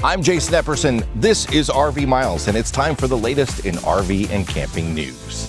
I'm Jason Epperson. This is RV Miles, and it's time for the latest in RV and camping news.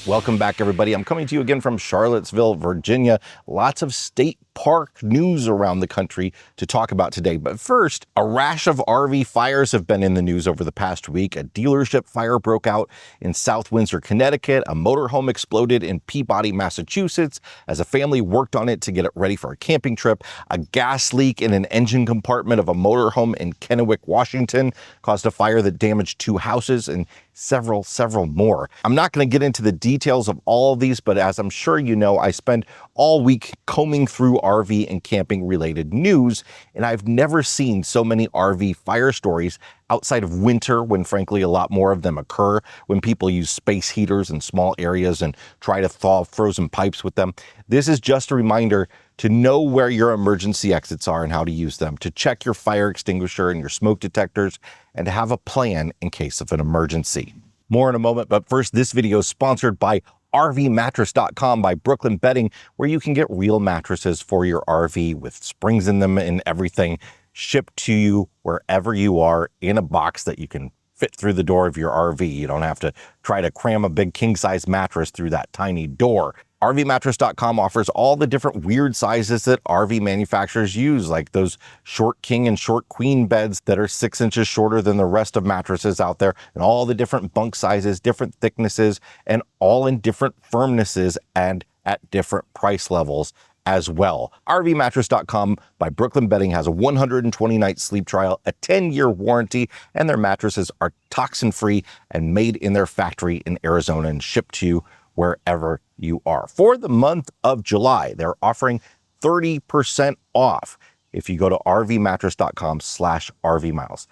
Welcome back, everybody. I'm coming to you again from Charlottesville, Virginia. Lots of state park news around the country to talk about today. But first, a rash of RV fires have been in the news over the past week. A dealership fire broke out in South Windsor, Connecticut. A motorhome exploded in Peabody, Massachusetts, as a family worked on it to get it ready for a camping trip. A gas leak in an engine compartment of a motorhome in Kennewick, Washington, caused a fire that damaged 2 houses and several more. I'm not going to get into the details of all of these, but as I'm sure you know, I spend all week combing through RV and camping related news, and I've never seen so many RV fire stories outside of winter, when frankly a lot more of them occur, when people use space heaters in small areas and try to thaw frozen pipes with them. This is just a reminder to know where your emergency exits are and how to use them, to check your fire extinguisher and your smoke detectors, and to have a plan in case of an emergency. More in a moment, but first, this video is sponsored by RVmattress.com by Brooklyn Bedding, where you can get real mattresses for your RV with springs in them and everything, shipped to you wherever you are in a box that you can fit through the door of your RV. You don't have to try to cram a big king-size mattress through that tiny door. RVmattress.com offers all the different weird sizes that RV manufacturers use, like those short king and short queen beds that are 6 inches shorter than the rest of mattresses out there, and all the different bunk sizes, different thicknesses, and all in different firmnesses and at different price levels as well. RVmattress.com by Brooklyn Bedding has a 120-night sleep trial, a 10-year warranty, and their mattresses are toxin-free and made in their factory in Arizona and shipped to you wherever you are. For the month of July, they're offering 30% off if you go to rvmattress.com/rvmiles.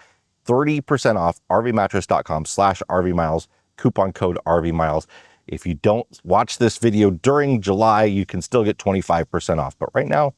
30% off rvmattress.com/rvmiles, coupon code rvmiles. If you don't watch this video during July, you can still get 25% off. But right now,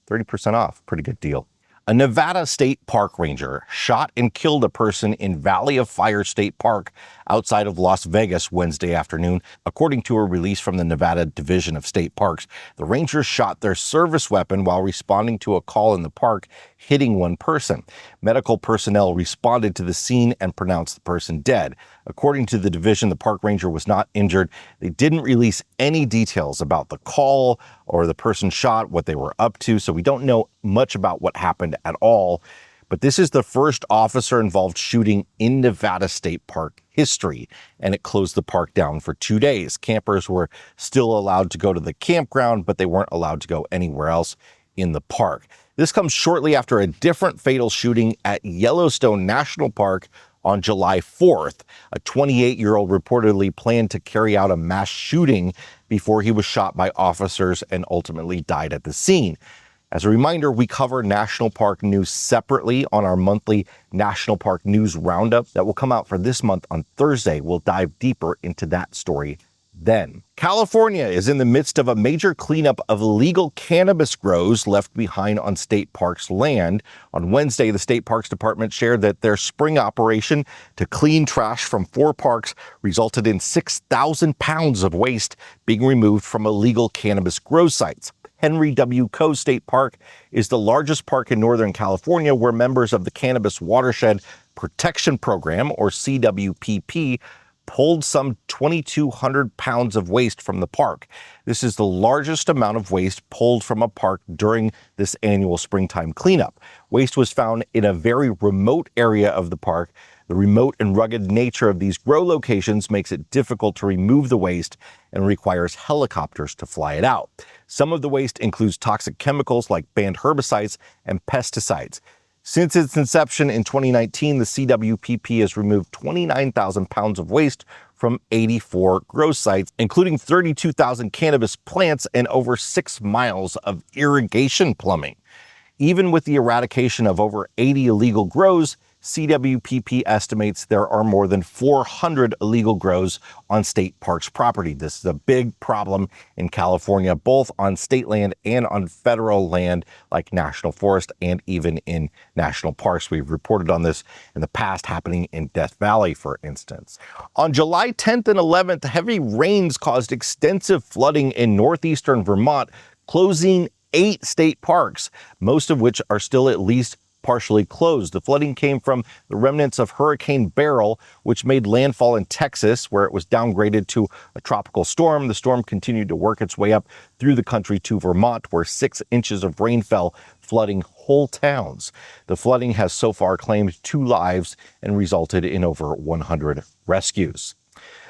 30% off, pretty good deal. A Nevada state park ranger shot and killed a person in Valley of Fire State Park outside of Las Vegas Wednesday afternoon. According to a release from the Nevada Division of State Parks, the rangers shot their service weapon while responding to a call in the park, hitting one person. Medical personnel responded to the scene and pronounced the person dead. According to the division, the park ranger was not injured. They didn't release any details about the call or the person shot, what they were up to, so we don't know much about what happened at all. But this is the first officer-involved shooting in Nevada State Park history, and it closed the park down for 2 days. Campers were still allowed to go to the campground, but they weren't allowed to go anywhere else in the park. This comes shortly after a different fatal shooting at Yellowstone National Park on July 4th. A 28-year-old reportedly planned to carry out a mass shooting before he was shot by officers and ultimately died at the scene. As a reminder, we cover national park news separately on our monthly National Park News Roundup that will come out for this month on Thursday. We'll dive deeper into that story then. California is in the midst of a major cleanup of illegal cannabis grows left behind on state parks land. On Wednesday, the state parks department shared that their spring operation to clean trash from 4 parks resulted in 6,000 pounds of waste being removed from illegal cannabis grow sites. Henry W. Coe State Park is the largest park in Northern California, where members of the Cannabis Watershed Protection Program, or CWPP, pulled some 2,200 pounds of waste from the park. This is the largest amount of waste pulled from a park during this annual springtime cleanup. Waste was found in a very remote area of the park. The remote and rugged nature of these grow locations makes it difficult to remove the waste and requires helicopters to fly it out. Some of the waste includes toxic chemicals like banned herbicides and pesticides. Since its inception in 2019, the CWPP has removed 29,000 pounds of waste from 84 grow sites, including 32,000 cannabis plants and over 6 miles of irrigation plumbing. Even with the eradication of over 80 illegal grows, CWPP estimates there are more than 400 illegal grows on state parks property. This is a big problem in California, both on state land and on federal land like national forest and even in national parks. We've reported on this in the past, happening in Death Valley, for instance. On July 10th and 11th, heavy rains caused extensive flooding in northeastern Vermont, closing 8 state parks, most of which are still at least partially closed. The flooding came from the remnants of Hurricane Beryl, which made landfall in Texas, where it was downgraded to a tropical storm. The storm continued to work its way up through the country to Vermont, where 6 inches of rain fell, flooding whole towns. The flooding has so far claimed 2 lives and resulted in over 100 rescues.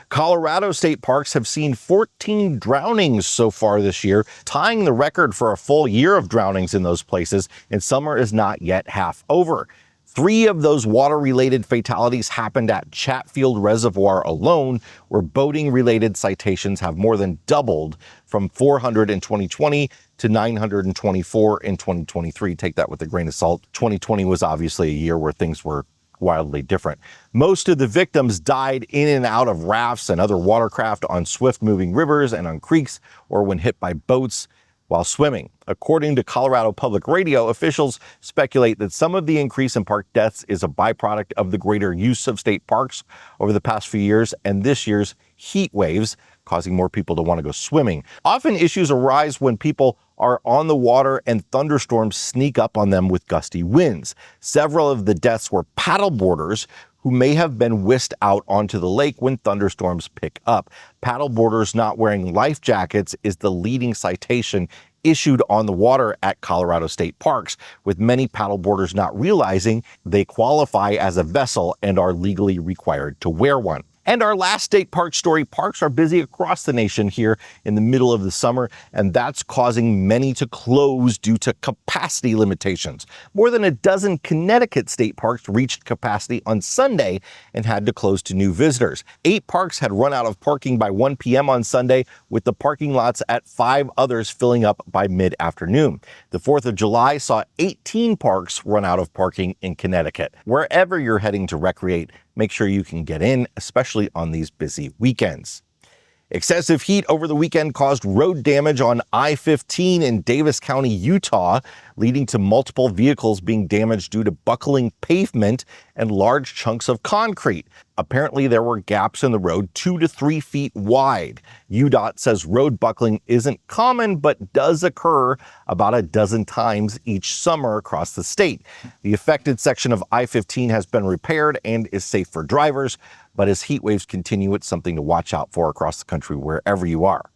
Colorado state parks have seen 14 drownings so far this year, tying the record for a full year of drownings in those places, and summer is not yet half over. 3 of those water-related fatalities happened at Chatfield Reservoir alone, where boating-related citations have more than doubled from 400 in 2020 to 924 in 2023. Take that with a grain of salt. 2020 was obviously a year where things were wildly different. Most of the victims died in and out of rafts and other watercraft on swift-moving rivers and on creeks, or when hit by boats while swimming. According to Colorado Public Radio, officials speculate that some of the increase in park deaths is a byproduct of the greater use of state parks over the past few years and this year's heat waves, causing more people to want to go swimming. Often issues arise when people are on the water and thunderstorms sneak up on them with gusty winds. Several of the deaths were paddleboarders who may have been whisked out onto the lake when thunderstorms pick up. Paddleboarders not wearing life jackets is the leading citation issued on the water at Colorado state parks, with many paddleboarders not realizing they qualify as a vessel and are legally required to wear one. And our last state park story, parks are busy across the nation here in the middle of the summer, and that's causing many to close due to capacity limitations. More than a dozen Connecticut state parks reached capacity on Sunday and had to close to new visitors. 8 parks had run out of parking by 1 p.m. on Sunday, with the parking lots at 5 others filling up by mid-afternoon. The 4th of July saw 18 parks run out of parking in Connecticut. Wherever you're heading to recreate, make sure you can get in, especially on these busy weekends. Excessive heat over the weekend caused road damage on I-15 in Davis County, Utah, leading to multiple vehicles being damaged due to buckling pavement and large chunks of concrete. Apparently, there were gaps in the road 2 to 3 feet wide. UDOT says road buckling isn't common, but does occur about a dozen times each summer across the state. The affected section of I-15 has been repaired and is safe for drivers, but as heat waves continue, it's something to watch out for across the country wherever you are.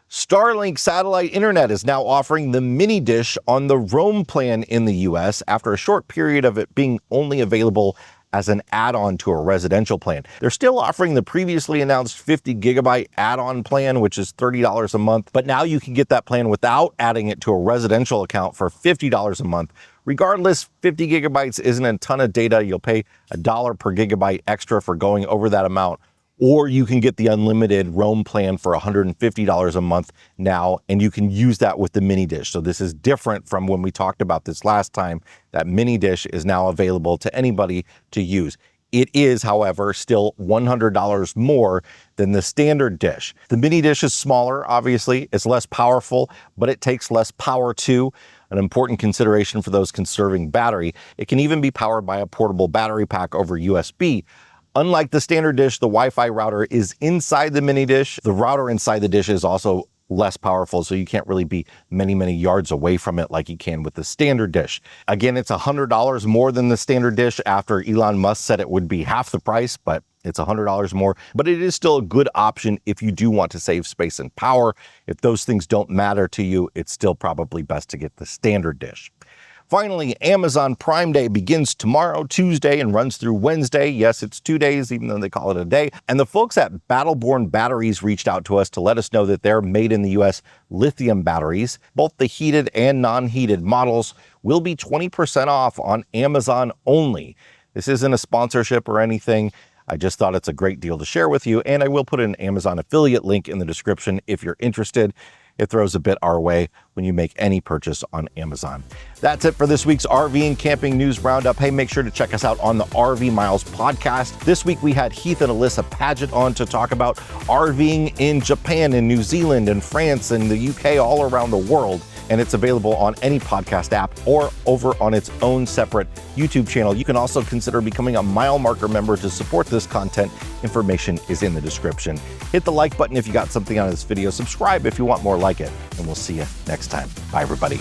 Starlink satellite internet is now offering the mini dish on the Roam plan in the US after a short period of it being only available as an add-on to a residential plan. They're still offering the previously announced 50 gigabyte add-on plan, which is $30 a month, but now you can get that plan without adding it to a residential account for $50 a month. Regardless, 50 gigabytes isn't a ton of data. You'll pay $1 per gigabyte extra for going over that amount. Or you can get the unlimited Roam plan for $150 a month now, and you can use that with the mini dish. So this is different from when we talked about this last time. That mini dish is now available to anybody to use. It is, however, still $100 more than the standard dish. The mini dish is smaller, obviously. It's less powerful, but it takes less power too. An important consideration for those conserving battery. It can even be powered by a portable battery pack over USB. Unlike the standard dish, the Wi-Fi router is inside the mini dish. The router inside the dish is also less powerful, so you can't really be many yards away from it like you can with the standard dish. Again, it's $100 more than the standard dish after Elon Musk said it would be half the price, but it's $100 more. But it is still a good option if you do want to save space and power. If those things don't matter to you, it's still probably best to get the standard dish. Finally, Amazon Prime Day begins tomorrow, Tuesday, and runs through Wednesday. Yes, it's 2 days, even though they call it a day. And the folks at Battleborn Batteries reached out to us to let us know that they're made in the US lithium batteries. Both the heated and non-heated models will be 20% off on Amazon only. This isn't a sponsorship or anything. I just thought it's a great deal to share with you, and I will put an Amazon affiliate link in the description if you're interested. It throws a bit our way when you make any purchase on Amazon. That's it for this week's RV and Camping News Roundup. Hey, make sure to check us out on the RV Miles podcast. This week we had Heath and Alyssa Paget on to talk about RVing in Japan and New Zealand and France and the UK, all around the world. And it's available on any podcast app or over on its own separate YouTube channel. You can also consider becoming a Mile Marker member to support this content. Information is in the description. Hit the like button if you got something out of this video. Subscribe if you want more like it. And we'll see you next time. Bye, everybody.